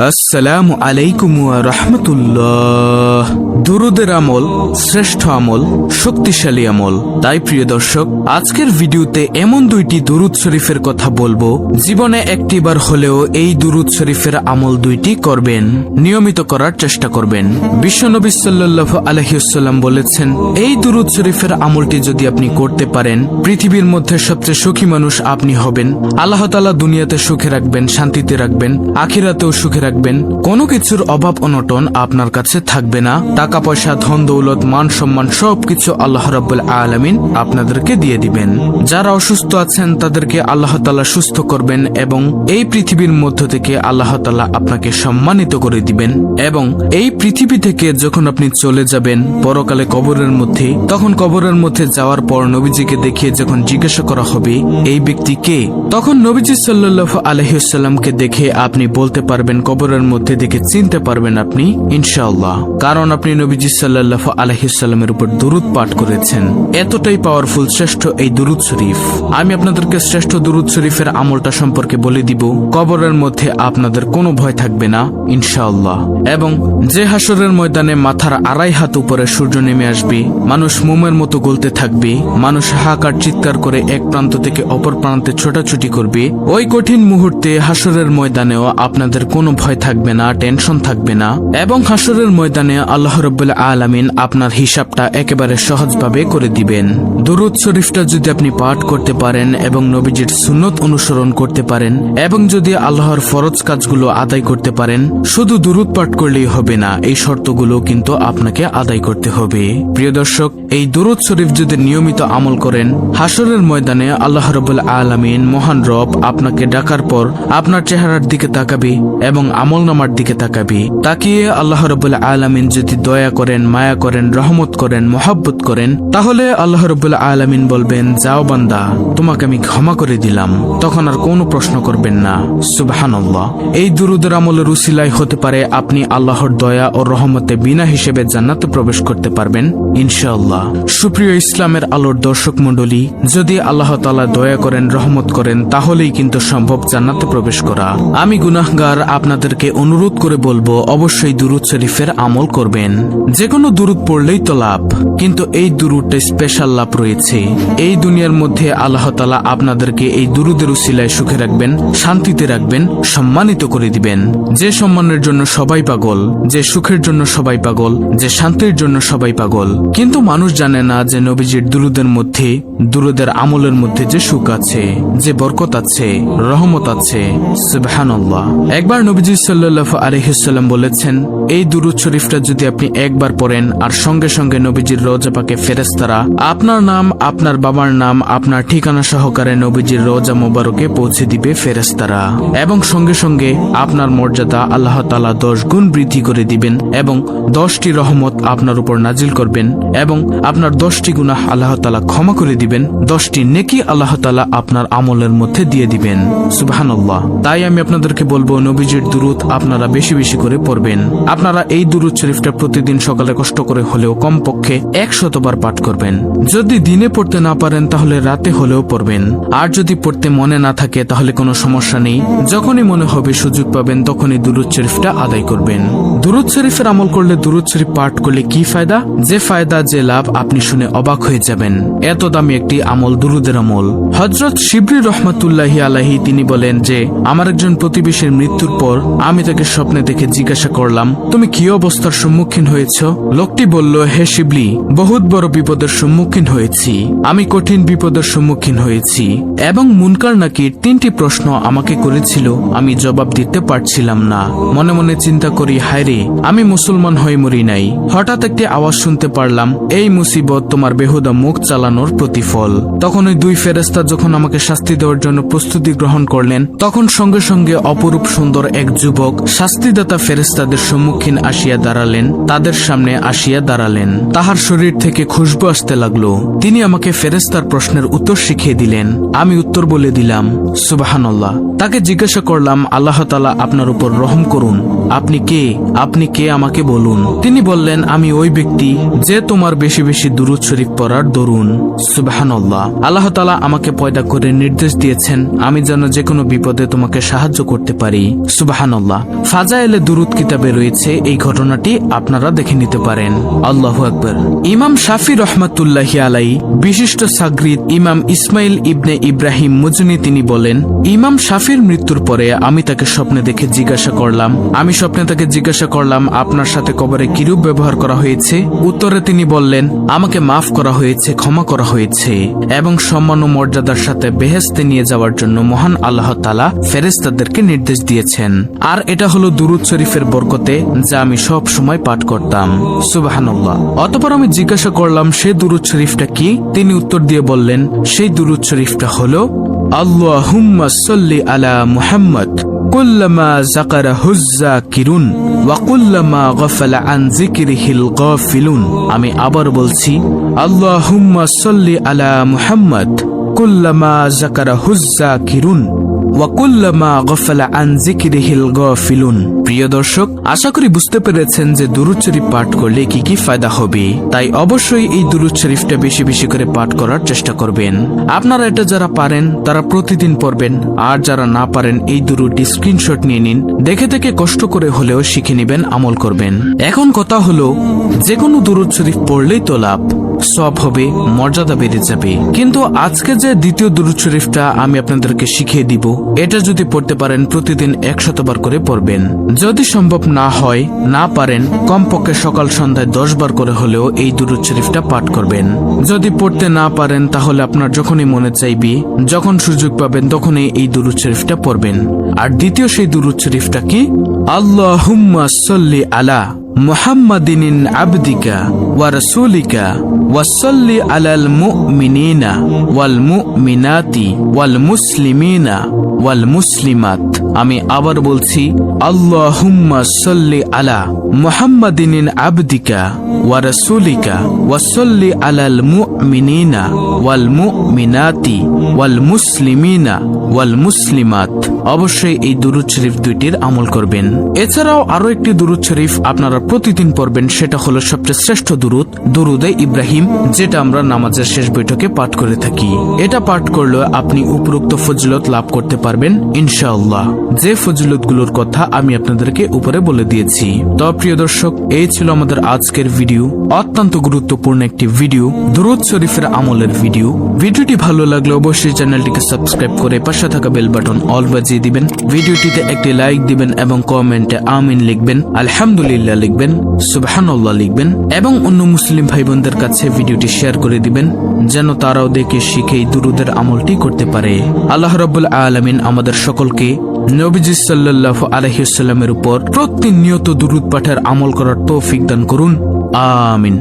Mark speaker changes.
Speaker 1: আসসালামু আলাইকুম ওয়া রাহমাতুল্লাহ। দুরুদের আমল শ্রেষ্ঠ আমল, শক্তিশালী আমল। তাই প্রিয় দর্শক, আজকের ভিডিওতে এমন দুইটি দুরুদ শরীফের কথা বলবো, জীবনে একটিবার হলেও এই দুরুদ শরীফের আমল দুইটি করবেন, নিয়মিত করার চেষ্টা করবেন। বিশ্বনবী সাল্লাল্লাহু আলাইহি ওয়াসাল্লাম বলেছেন, এই দুরুদ শরীফের আমলটি যদি আপনি করতে পারেন, পৃথিবীর মধ্যে সবচেয়ে সুখী মানুষ আপনি হবেন। আল্লাহ তাআলা দুনিয়াতে সুখে রাখবেন, শান্তিতে রাখবেন, আখিরাতেও সুখে রাখবেন। কোনো কিছুর অভাব অনটন আপনার কাছে থাকবে না। টাকা পয়সা, ধন দৌলত, মান সম্মান সবকিছু আল্লাহ রাব্বুল আলামিন আপনাদেরকে দিয়ে দিবেন। যারা অসুস্থ আছেন তাদেরকে আল্লাহ তাআলা সুস্থ করবেন এবং এই পৃথিবীর মধ্য থেকে আল্লাহ তাআলা আপনাকে সম্মানিত করে দিবেন। এবং এই পৃথিবী থেকে যখন আপনি চলে যাবেন পরকালে কবরের মধ্যে, তখন কবরের মধ্যে যাওয়ার পর নবীজিকে দেখিয়ে যখন জিজ্ঞাসা করা হবে এই ব্যক্তি কে, তখন নবীজি সাল্লাল্লাহু আলাইহি ওয়াসাল্লামকে দেখে আপনি বলতে পারবেন, কবরের মধ্যে দেখে চিনতে পারবেন আপনি ইনশাআল্লাহ, কারণ আপনি নবীজি সাল্লাল্লাহু আলাইহি ওয়াসাল্লামের উপর দুরূদ পাঠ করেছেন। এতটাই পাওয়ারফুল শ্রেষ্ঠ এই দুরূদ শরীফ। আমি আপনাদেরকে শ্রেষ্ঠ দুরূদ শরীফের আমলটা সম্পর্কে বলে দিব। কবরের মধ্যে আপনাদের কোনো ভয় থাকবে না ইনশাআল্লাহ। এবং যে হাসরের ময়দানে মাথার 2.5 হাত উপরে সূর্য নেমে আসবে, মানুষ মোমের মতো গলতে থাকবে, মানুষ হাহাকার চিৎকার করে এক প্রান্ত থেকে অপর প্রান্তে ছোটাছুটি করবে, ওই কঠিন মুহূর্তে হাসরের ময়দানেও আপনাদের কোনো ভয় থাকবে না, টেনশন থাকবে না। এবং হাসরের ময়দানে আল্লাহ রাব্বুল আলামিন আপনার হিসাবটা একেবারে সহজভাবে করে দিবেন। দুরূদ শরীফটা যদি আপনি পাঠ করতে পারেন এবং নবীজির সুন্নত অনুসরণ করতে পারেন এবং যদি আল্লাহর ফরজ কাজগুলো আদায় করতে পারেন, শুধু দুরূদ পাঠ করলেই হবে না, এই শর্তগুলো কিন্তু আপনাকে আদায় করতে হবে। প্রিয় দর্শক, এই দুরূদ শরীফ যদি নিয়মিত আমল করেন, হাসরের ময়দানে আল্লাহ রাব্বুল আলামিন মহান রব আপনাকে ডাকার পর আপনার চেহারার দিকে তাকাবে এবং আমলনামার দিকে তাকাবে। তাকিয়ে আল্লাহ রাব্বুল আলামিন যদি দয়া করেন, মায়া করেন, রহমত করেন, মহব্বত করেন, তাহলে আল্লাহ রাব্বুল আলামিন বলবেন, যাও বান্দা, তোমাকে আমি ক্ষমা করে দিলাম। তখন আর কোনো প্রশ্ন করবেন না। সুবহানাল্লাহ। এই দুরূদের আমলের উসিলায় হতে পারে আপনি আল্লাহর দয়া ও রহমতে বিনা হিসেবে জান্নাতে প্রবেশ করতে পারবেন ইনশাআল্লাহ। সুপ্রিয় ইসলামের আলোর দর্শক মণ্ডলী, যদি আল্লাহ তাআলা দয়া করেন, রহমত করেন, তাহলেই কিন্তু সম্ভব জান্নাতে প্রবেশ করা। আমি গুনাহগার, আপনাদেরকে অনুরোধ করে বলবো, অবশ্যই দুরূদ শরীফের আমল করবেন। যে কোনো দুরূদ পড়লেই তো লাভ, কিন্তু এই দুরূদটা স্পেশাল লাভ রয়েছে। এই দুনিয়ার মধ্যে আল্লাহ তাআলা আপনাদেরকে এই দুরূদের উসিলায় সুখে রাখবেন, শান্তিতে রাখবেন, সম্মানিত করে দিবেন। যে সম্মানের জন্য সবাই পাগল, যে সুখের জন্য সবাই পাগল, যে শান্তির জন্য সবাই পাগল, কিন্তু মানুষ জানে না যে নবীজির দুরূদের মধ্যে, দুরূদের আমলের মধ্যে যে সুখ আছে, যে বরকত আছে, রহমত আছে। সুবহানাল্লাহ। একবার নবীজি সাল্লাল্লাহু আলাইহি ওয়াসাল্লাম বলেছেন, এই দুরূদ শরীফটা যদি আপনি একবার পড়েন আর সঙ্গে সঙ্গে নবীজির রওজা পাকে ফেরেশতারা আপনার নাম, আপনার বাবার নাম, আপনার ঠিকানা সহকারে নবীজির রওজা মোবারকে পৌঁছে দিবে ফেরেশতারা, এবং সঙ্গে সঙ্গে আপনার মর্যাদা আল্লাহ তাআলা 10 গুণ বৃদ্ধি করে দিবেন এবং 10টি রহমত আপনার উপর নাজিল করবেন এবং আপনার 10টি গুনাহ আল্লাহ তাআলা ক্ষমা করে দিবেন, 10টি নেকি আল্লাহ তাআলা আপনার আমলের মধ্যে দিয়ে দিবেন। সুবহানাল্লাহ। তাই আমি আপনাদেরকে বলবো, নবীজির দুরূদ আপনারা বেশি বেশি করে পড়বেন। আপনারা এই দুরূদ শরীফটা প্রতিদিন সকালে কষ্ট করে হলেও কমপক্ষে 100 বার পাঠ করবেন। যদি দিনে পড়তে না পারেন তাহলে রাতে হলেও পড়বেন। আর যদি পড়তে মনে না থাকে তাহলে কোনো সমস্যা নেই, যখনই মনে হবে, সুযোগ পাবেন, তখনই দুরূদ শরীফটা আদায় করবেন। দুরূদ শরীফের আমল করলে, দুরূদ শরীফ পাঠ করলে কি ফায়দা, যে ফায়দা, যে লাভ, আপনি শুনে অবাক হয়ে যাবেন। এত দামি একটি আমল দুরূদের আমল। হযরত শিবলি রাহমাতুল্লাহি আলাইহি তিনি বলেন যে, আমার একজন প্রতিবেশীর মৃত্যুর পর আমি তাকে স্বপ্নে দেখে জিজ্ঞাসা করলাম, তুমি কি অবস্থার সম্মুখীন হয়েছ? লোকটি বলল, হে শিবলি, বহুত বড় বিপদের সম্মুখীন হয়েছি, আমি কঠিন বিপদের সম্মুখীন হয়েছি। এবং মুনকার নাকির 3টি প্রশ্ন আমাকে করেছিল, আমি জবাব দিতে পারছিলাম না। মনে মনে চিন্তা করি, হায় রে, আমি মুসলমান হয়ে মরি নাই। হঠাৎ একটি আওয়াজ শুনতে পারলাম, এই মুসিবত তোমার বেহুদা মুখ চালানোর প্রতিফল। তখন ওই 2 ফেরেশতা যখন আমাকে শাস্তি দেওয়ার জন্য প্রস্তুতি গ্রহণ করলেন, তখন সঙ্গে সঙ্গে অপরূপ সুন্দর এক যুবক শাস্তিদাতা ফেরেশতাদের সম্মুখীন আসিয়া দাঁড়ালেন, তাদের সামনে আসিয়া দাঁড়ালেন। তাহার শরীর থেকে খুশবু আসতে লাগলো। তিনি আমাকে ফেরেশতার প্রশ্নের উত্তর শিখিয়ে দিলেন। আমি উত্তর বলে দিলাম। সুবহানাল্লাহ। তাকে জিজ্ঞাসা করলাম, আল্লাহ তাআলা আপনার উপর রহম করুন। আপনি কে আমাকে বলুন। তিনি বললেন, আমি ওই ব্যক্তি যে তোমার বেশি বেশি দুরূদ শরীফ পড়ার দরুন। সুবহানাল্লাহ। আল্লাহ তাআলা আমাকে পয়দা করে নির্দেশ দিয়েছেন আমি যেন যে কোনো বিপদে তোমাকে সাহায্য করতে পারি। সুবহানাল্লাহ। ফাজাইলে দুরূদ কিতাবে রয়েছে এই ঘটনাটি, আপনারা দেখে নিতে পারেন। আল্লাহু আকবার। ইমাম শাফি রহমাতুল্লাহি আলাইহি বিশিষ্ট সাগরিদ ইমাম ইসমাইল ইবনে ইব্রাহিম মুজনি তিনি বলেন, ইমাম শাফির মৃত্যুর পরে আমি তাকে স্বপ্নে দেখে জিজ্ঞাসা করলাম আপনার সাথে কবরে কিরূপ ব্যবহার করা হয়েছে। উত্তরে তিনি বললেন, আমাকে মাফ করা হয়েছে, ক্ষমা করা হয়েছে এবং সম্মান ও মর্যাদার সাথে বেহেশতে নিয়ে যাওয়ার জন্য মহান আল্লাহ তাআলা ফেরেশতাদেরকে নির্দেশ দিয়েছেন। আর এটা হলো দুরূদ শরীফের বরকতে যা আমি সব সময় পাঠ করতাম। সুবহানাল্লাহ। অতঃপর আমি জিজ্ঞাসা করলাম সেই দুরূদ শরীফটা কি। তিনি উত্তর দিয়ে বললেন, সেই দুরূদ শরীফটা হলো আল্লাহুম্মা সাল্লি আলা মুহাম্মদ কুল্লামা যাকারাহু যাকিরুন ওয়া কুল্লামা গাফালা আন যিকরিহিল গাফিলুন। আমি আবার বলছি, আল্লাহুম্মা সাল্লি আলা মুহাম্মদ কুল্লামা যাকারাহু যাকিরুন ওয়া কুল্লামা গাফালা আন যিকরিহিল গাফিলুন। প্রিয় দর্শক, আশা করি বুঝতে পেরেছেন যে দুরূদ শরীফ পাঠ করলে কি কি ফায়দা হবে। তাই অবশ্যই এই দুরূদ শরীফটা বেশি বেশি করে পাঠ করার চেষ্টা করবেন। আপনারা এটা যারা পারেন তারা প্রতিদিন পড়বেন, আর যারা না পারেন এই দুরূদটি স্ক্রিনশট নিয়ে নিন, দেখে দেখে কষ্ট করে হলেও শিখে নেবেন, আমল করবেন। এখন কথা হলো, যে কোনো দুরূদ শরীফ পড়লেই তো লাভ, সওয়াব হবে, মর্যাদা বেড়ে যাবে। কিন্তু আজকে যে দ্বিতীয় দুরূদ শরীফটা আমি আপনাদেরকে শিখিয়ে দিব, এটা যদি পড়তে পারেন প্রতিদিন 100 বার করে পড়বেন। যদি সম্ভব না হয়, না পারেন, কমপক্ষে সকাল সন্ধ্যায় 10 বার করে হলেও এই দুরূদ শরীফটা পাঠ করবেন। যদি পড়তে না পারেন তাহলে আপনার যখনই মনে চাইবে, যখন সুযোগ পাবেন তখনই এই দুরূদ শরীফটা পড়বেন। আর দ্বিতীয় সেই দুরূদ শরীফটা কি? আল্লাহুম্মা সাল্লি আলা মুহাম্মাদিন আবদিকা ওয়া রাসূলিকা ওয়া সাল্লি আলাল মুমিনিনা ওয়াল মুমিনাতি ওয়াল মুসলিমিনা ওয়াল মুসলিমাত। আমি আবার বলছি, আল্লাহুম্মা সাল্লি আলা মুহাম্মাদিন আবদিকা ওয়া রাসূলিকা ওয়া সাল্লি আলাল মুমিনিনা ওয়াল মুমিনাতি ওয়াল মুসলিমিনা ওয়াল মুসলিমাত। অবশ্যই এই দুরূদ শরীফ দুইটির আমল করবেন। এছাড়াও আরো একটি দুরূদ শরীফ আপনারা প্রতিদিন পড়বেন, সেটা হলো সবচেয়ে শ্রেষ্ঠ দুরূদ, দুরূদে ইব্রাহিম, যেটা আমরা নামাজের শেষ বৈঠকে পাঠ করে থাকি। এটা পাঠ করলে আপনি উপরোক্ত ফজিলত লাভ করতে পারবেন ইনশাআল্লাহ, যে ফজিলতগুলোর কথা আমি আপনাদেরকে উপরে বলে দিয়েছি। তো প্রিয় দর্শক, এই ছিল আমাদের আজকের ভিডিও, অত্যন্ত গুরুত্বপূর্ণ একটি ভিডিও, দুরূদ শরীফের আমলের ভিডিও। ভিডিওটি ভালো লাগলে অবশ্যই চ্যানেলটিকে সাবস্ক্রাইব করে পাশে থাকা বেল বাটন অল বাজিয়ে দিবেন। ভিডিওটিতে একটি লাইক দিবেন এবং কমেন্টে আমিন লিখবেন, আলহামদুলিল্লাহ লিখবেন, সুবহানাল্লাহ লিখবেন এবং অন্য মুসলিম ভাই বোনদের কাছে ভিডিওটি শেয়ার করে দিবেন, যেন তারাও দেখে শিখে এই দুরূদের আমলটি করতে পারে। আল্লাহ রাব্বুল আলামিন আমাদের সকলকে নবীজি সাল্লাল্লাহু আলাইহি ওয়াসাল্লামের উপর প্রতিনিয়ত দুরূদ পাঠের আমল করার তৌফিক দান করুন। আমিন।